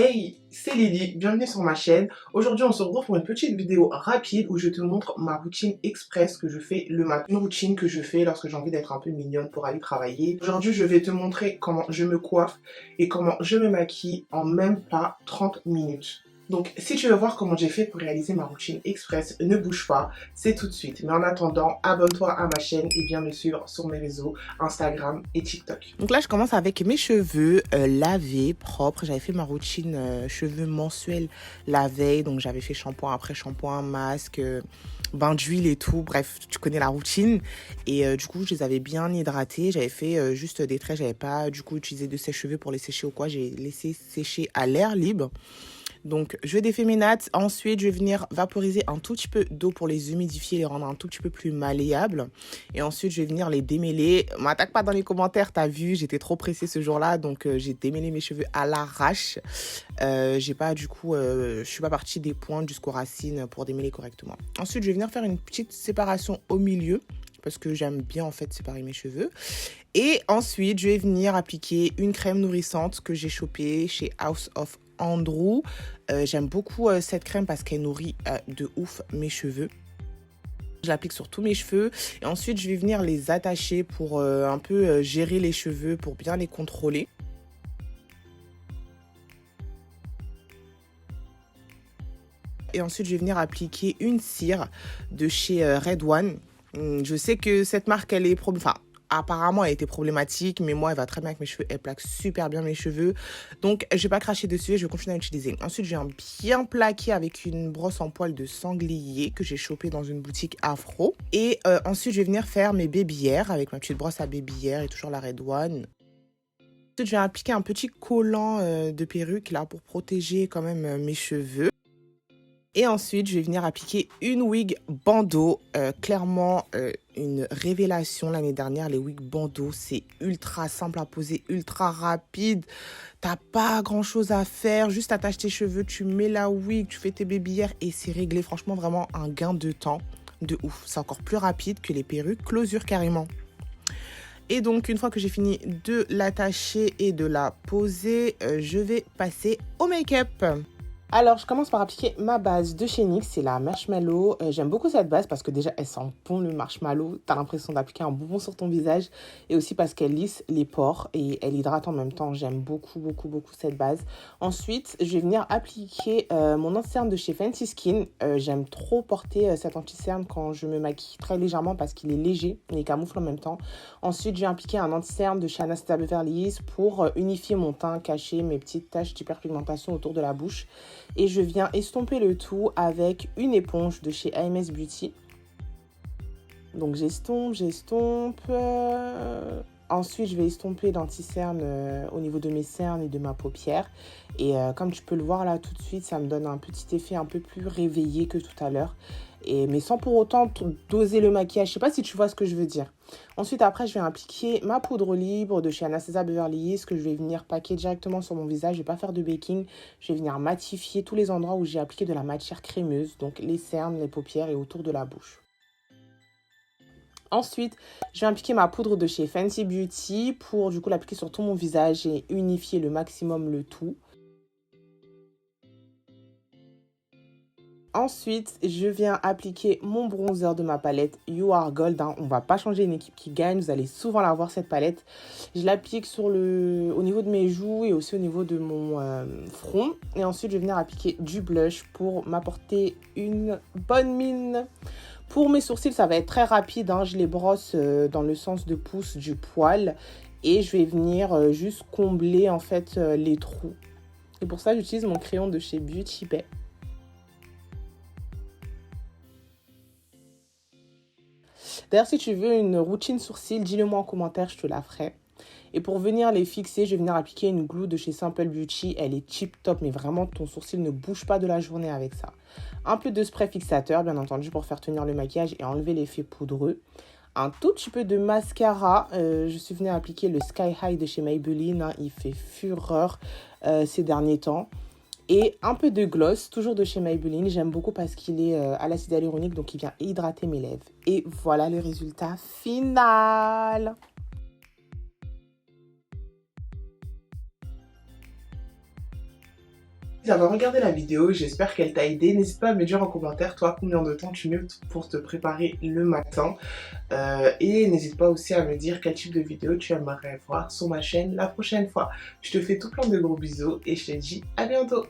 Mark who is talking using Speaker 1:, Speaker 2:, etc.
Speaker 1: Hey, c'est Lily, bienvenue sur ma chaîne. Aujourd'hui, on se retrouve pour une petite vidéo rapide où je te montre ma routine express que je fais le matin. Une routine que je fais lorsque j'ai envie d'être un peu mignonne pour aller travailler. Aujourd'hui, je vais te montrer comment je me coiffe et comment je me maquille en même pas 30 minutes. Donc, si tu veux voir comment j'ai fait pour réaliser ma routine express, ne bouge pas, c'est tout de suite. Mais en attendant, abonne-toi à ma chaîne et viens me suivre sur mes réseaux Instagram et TikTok. Donc là, je commence avec mes cheveux lavés, propres. J'avais fait ma routine cheveux mensuelle la veille. Donc, j'avais fait shampoing après shampoing, masque, bain d'huile et tout. Bref, tu connais la routine. Et du coup, je les avais bien hydratés. J'avais fait juste des traits. J'avais pas du coup utilisé de sèche-cheveux pour les sécher ou quoi. J'ai laissé sécher à l'air libre. Donc, je défais mes nattes. Ensuite, je vais venir vaporiser un tout petit peu d'eau pour les humidifier, les rendre un tout petit peu plus malléables. Et ensuite, je vais venir les démêler. M'attaque pas dans les commentaires, t'as vu, j'étais trop pressée ce jour-là. Donc, j'ai démêlé mes cheveux à l'arrache. J'ai pas, du coup, je suis pas partie des pointes jusqu'aux racines pour démêler correctement. Ensuite, je vais venir faire une petite séparation au milieu parce que j'aime bien en fait séparer mes cheveux. Et ensuite, je vais venir appliquer une crème nourrissante que j'ai chopée chez House of Andrew. J'aime beaucoup cette crème parce qu'elle nourrit de ouf mes cheveux. Je l'applique sur tous mes cheveux et ensuite je vais venir les attacher pour un peu gérer les cheveux, pour bien les contrôler. Et ensuite je vais venir appliquer une cire de chez Red One. Je sais que cette marque elle est apparemment, elle était problématique, mais moi, elle va très bien avec mes cheveux. Elle plaque super bien mes cheveux. Donc, je vais pas cracher dessus et je vais continuer à l'utiliser. Ensuite, je viens bien plaquer avec une brosse en poil de sanglier que j'ai chopée dans une boutique afro. Et ensuite, je vais venir faire mes babyères avec ma petite brosse à babyères et toujours la Red One. Ensuite, je vais appliquer un petit collant de perruque là pour protéger quand même mes cheveux. Et ensuite, je vais venir appliquer une wig bandeau. Clairement, une révélation l'année dernière. Les wigs bandeau, c'est ultra simple à poser, ultra rapide. T'as pas grand-chose à faire. Juste attache tes cheveux, tu mets la wig, tu fais tes babyères et c'est réglé. Franchement, vraiment un gain de temps de ouf. C'est encore plus rapide que les perruques closure carrément. Et donc, une fois que j'ai fini de l'attacher et de la poser, je vais passer au make-up. Alors, je commence par appliquer ma base de chez NYX, c'est la Marshmallow. J'aime beaucoup cette base parce que déjà, elle sent bon le marshmallow. T'as l'impression d'appliquer un bonbon sur ton visage. Et aussi parce qu'elle lisse les pores et elle hydrate en même temps. J'aime beaucoup, beaucoup, beaucoup cette base. Ensuite, je vais venir appliquer mon anti-cerne de chez Fenty Skin. J'aime trop porter cet anti-cerne quand je me maquille très légèrement parce qu'il est léger. Il camoufle en même temps. Ensuite, je vais appliquer un anti-cerne de chez Anastasia Beverly Hills pour unifier mon teint, cacher mes petites taches d'hyperpigmentation autour de la bouche. Et je viens estomper le tout avec une éponge de chez AMS Beauty. Donc j'estompe. Ensuite, je vais estomper l'anti-cerne au niveau de mes cernes et de ma paupière. Et comme tu peux le voir là tout de suite, ça me donne un petit effet un peu plus réveillé que tout à l'heure. Mais sans pour autant doser le maquillage. Je sais pas si tu vois ce que je veux dire. Ensuite, après, je vais appliquer ma poudre libre de chez Anastasia Beverly Hills que je vais venir paquer directement sur mon visage. Je vais pas faire de baking. Je vais venir matifier tous les endroits où j'ai appliqué de la matière crémeuse. Donc les cernes, les paupières et autour de la bouche. Ensuite, je vais appliquer ma poudre de chez Fenty Beauty pour du coup l'appliquer sur tout mon visage et unifier le maximum le tout. Ensuite, je viens appliquer mon bronzer de ma palette You Are Gold. On va pas changer une équipe qui gagne. Vous allez souvent la voir cette palette. Je l'applique au niveau de mes joues et aussi au niveau de mon front. Et ensuite, je vais venir appliquer du blush pour m'apporter une bonne mine. Pour mes sourcils, ça va être très rapide. Je les brosse dans le sens de pouce du poil. Et je vais venir juste combler en fait les trous. Et pour ça, j'utilise mon crayon de chez Beauty Bay. D'ailleurs, si tu veux une routine sourcils, dis-le moi en commentaire, je te la ferai. Et pour venir les fixer, je vais venir appliquer une glue de chez Simple Beauty. Elle est tip top, mais vraiment, ton sourcil ne bouge pas de la journée avec ça. Un peu de spray fixateur, bien entendu, pour faire tenir le maquillage et enlever l'effet poudreux. Un tout petit peu de mascara. Je suis venue appliquer le Sky High de chez Maybelline. Il fait fureur ces derniers temps. Et un peu de gloss, toujours de chez Maybelline. J'aime beaucoup parce qu'il est à l'acide hyaluronique, donc il vient hydrater mes lèvres. Et voilà le résultat final. d'avoir regardé la vidéo, j'espère qu'elle t'a aidé. N'hésite pas à me dire en commentaire, toi, combien de temps tu mets pour te préparer le matin. Et n'hésite pas aussi à me dire quel type de vidéo tu aimerais voir sur ma chaîne la prochaine fois. Je te fais tout plein de gros bisous et je te dis à bientôt.